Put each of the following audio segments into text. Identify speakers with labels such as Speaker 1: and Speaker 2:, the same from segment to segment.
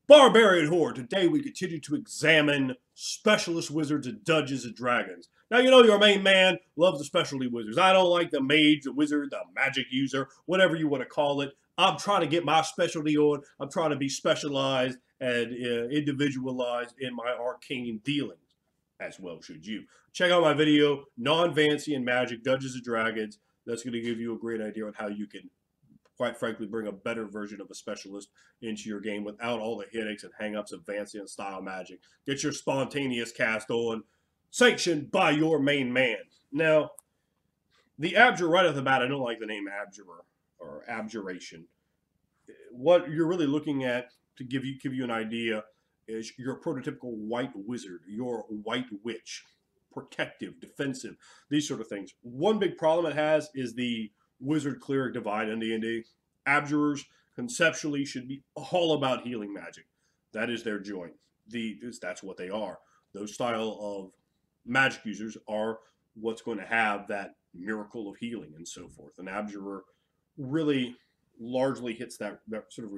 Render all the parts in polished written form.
Speaker 1: Barbarian Horde. Today we continue to examine specialist wizards and Dungeons and Dragons. Now you know your main man loves the specialty wizards. I don't like the mage, the wizard, the magic user, whatever you want to call it. I'm trying to get my specialty on. I'm trying to be specialized and individualized in my arcane dealings. As well should you. Check out my video, Non-Fancy and Magic, Dungeons and Dragons. That's going to give you a great idea on how you can, quite frankly, bring a better version of a specialist into your game without all the headaches and hang-ups of fancy and style magic. Get your spontaneous cast on, sanctioned by your main man. Now, the Abjurer, right off the bat, I don't like the name Abjurer or Abjuration. What you're really looking at, to give you an idea, is your prototypical white wizard, your white witch, protective, defensive, these sort of things. One big problem it has is the wizard cleric divide in D&D. Abjurers conceptually should be all about healing magic. That is their joint. That's what they are. Those style of magic users are what's going to have that miracle of healing and so forth. An Abjurer really largely hits that sort of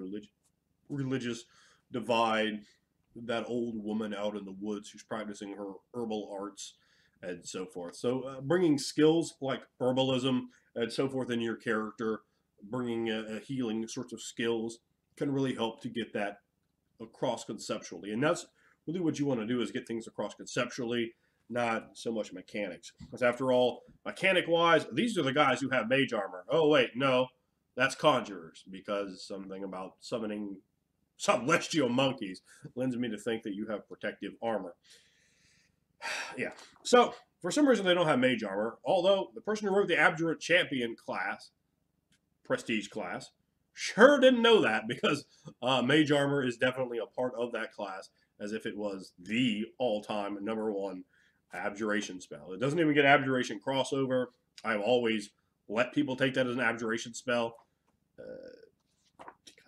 Speaker 1: religious divide, that old woman out in the woods who's practicing her herbal arts and so forth. So bringing skills like herbalism and so forth in your character, bringing healing sorts of skills can really help to get that across conceptually. And that's really what you want to do, is get things across conceptually, not so much mechanics. Because after all, mechanic-wise, these are the guys who have mage armor. Oh, wait, no, that's conjurers, because something about summoning celestial monkeys lends me to think that you have protective armor. Yeah. So, for some reason, they don't have mage armor, although the person who wrote the Abjurer Champion class, prestige class, sure didn't know that, because mage armor is definitely a part of that class, as if it was the all-time #1 abjuration spell. It doesn't even get abjuration crossover. I've always let people take that as an abjuration spell.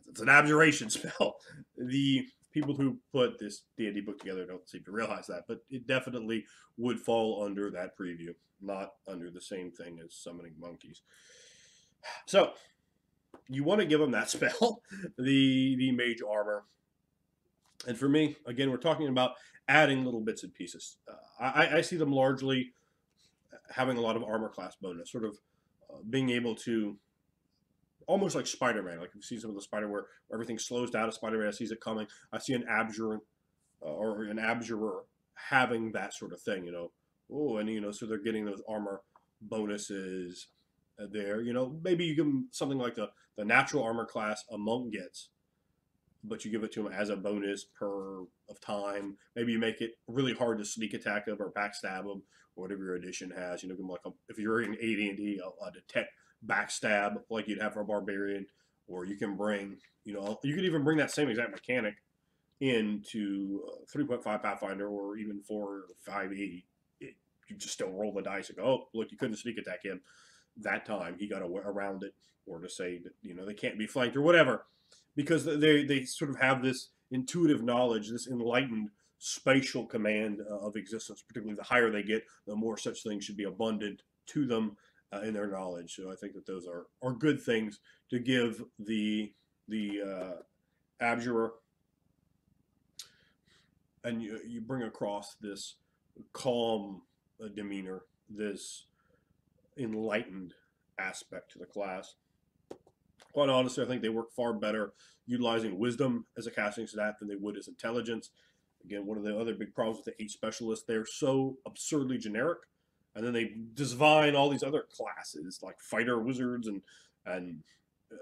Speaker 1: It's an abjuration spell. The people who put this D&D book together don't seem to realize that, but it definitely would fall under that preview, not under the same thing as summoning monkeys. So, you want to give them that spell, the mage armor. And for me, again, we're talking about adding little bits and pieces. I see them largely having a lot of armor class bonus, sort of being able to, almost like Spider-Man. Like you see some of the Spider where everything slows down as Spider-Man sees it coming. I see an Abjurer or an Abjurer having that sort of thing, you know. Oh, and so they're getting those armor bonuses there. Maybe you give them something like the natural armor class a monk gets, but you give it to them as a bonus per of time. Maybe you make it really hard to sneak attack them or backstab them, or whatever your edition has. Give them like if you're in AD&D, a detect backstab like you'd have for a barbarian, or you can bring, you could even bring that same exact mechanic into 3.5 Pathfinder or even 4 or 5e. You just still roll the dice and go, oh, look, you couldn't sneak attack him that time. He got around it, or to say that, they can't be flanked or whatever, because they sort of have this intuitive knowledge, this enlightened spatial command of existence. Particularly the higher they get, the more such things should be abundant to them in their knowledge. So I think that those are good things to give the Abjurer. And you bring across this calm demeanor, this enlightened aspect to the class. Quite honestly, I think they work far better utilizing wisdom as a casting stat than they would as intelligence. Again, one of the other big problems with the 8 specialists, they're so absurdly generic. And then they design all these other classes, like fighter wizards and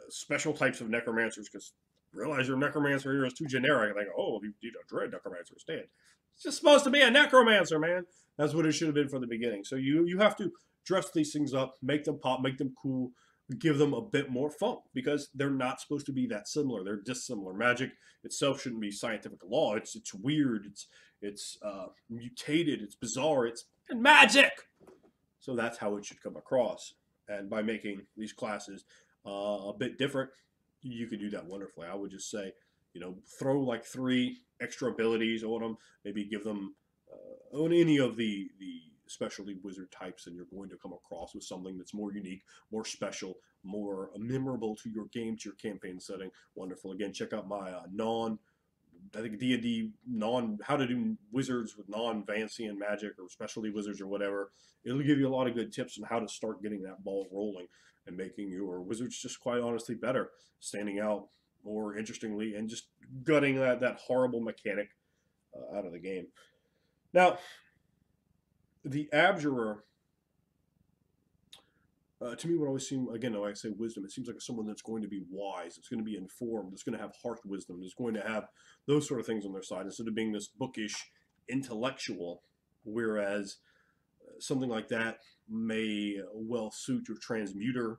Speaker 1: special types of necromancers, because realize your necromancer here is too generic. They go, oh, you need a dread necromancer instead. It's just supposed to be a necromancer, man. That's what it should have been from the beginning. So you have to dress these things up, make them pop, make them cool, give them a bit more funk, because they're not supposed to be that similar. They're dissimilar. Magic itself shouldn't be scientific law. It's weird. It's mutated. It's bizarre. It's magic. So that's how it should come across. And by making these classes a bit different, you could do that wonderfully. I would just say, throw like 3 extra abilities on them. Maybe give them on any of the specialty wizard types, and you're going to come across with something that's more unique, more special, more memorable to your game, to your campaign setting. Wonderful. Again, check out my I think D&D how to do wizards with non-Vancian magic or specialty wizards or whatever. It'll give you a lot of good tips on how to start getting that ball rolling and making your wizards just quite honestly better, standing out more interestingly, and just gutting that horrible mechanic out of the game. Now, the Abjurer, to me, would always seem, again, like I say, wisdom. It seems like someone that's going to be wise. It's going to be informed. It's going to have heart wisdom. It's going to have those sort of things on their side instead of being this bookish intellectual. Whereas something like that may well suit your transmuter.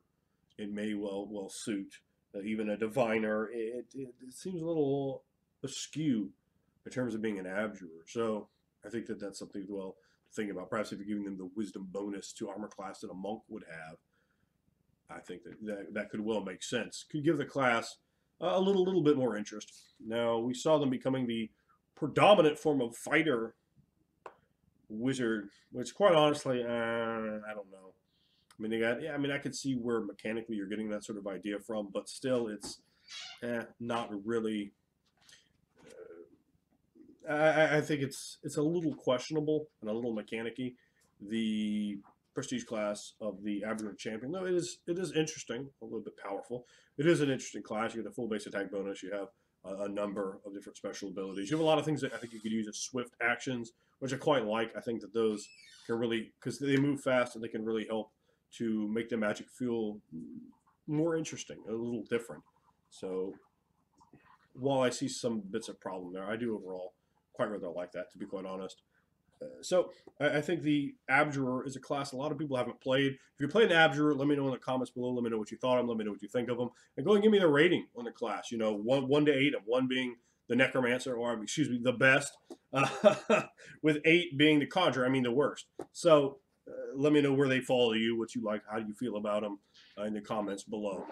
Speaker 1: It may well suit even a diviner. It seems a little askew in terms of being an abjurer. So I think that's something to think about. Perhaps if you're giving them the wisdom bonus to armor class that a monk would have, I think that could well make sense. Could give the class a little bit more interest. Now, we saw them becoming the predominant form of fighter wizard, which quite honestly, I don't know. I mean, I could see where mechanically you're getting that sort of idea from, but still, it's not really. I think it's a little questionable and a little mechanicky. The prestige class of the Abjurer champion, though it is interesting, a little bit powerful. It is an interesting class. You get a full base attack bonus. You have a number of different special abilities. You have a lot of things that I think you could use as swift actions, which I quite like. I think that those can really, because they move fast and they can really help to make the magic feel more interesting, a little different. So while I see some bits of problem there, I do overall quite rather like that, to be quite honest. So I think the Abjurer is a class a lot of people haven't played. If you're playing Abjurer, let me know in the comments below. Let me know what you thought of them. Let me know what you think of them. And go and give me the rating on the class. You know, 1 to 8, of 1 being the Necromancer, or excuse me, the best, with 8 being the Conjurer, I mean the worst. So let me know where they fall to you, what you like, how do you feel about them in the comments below.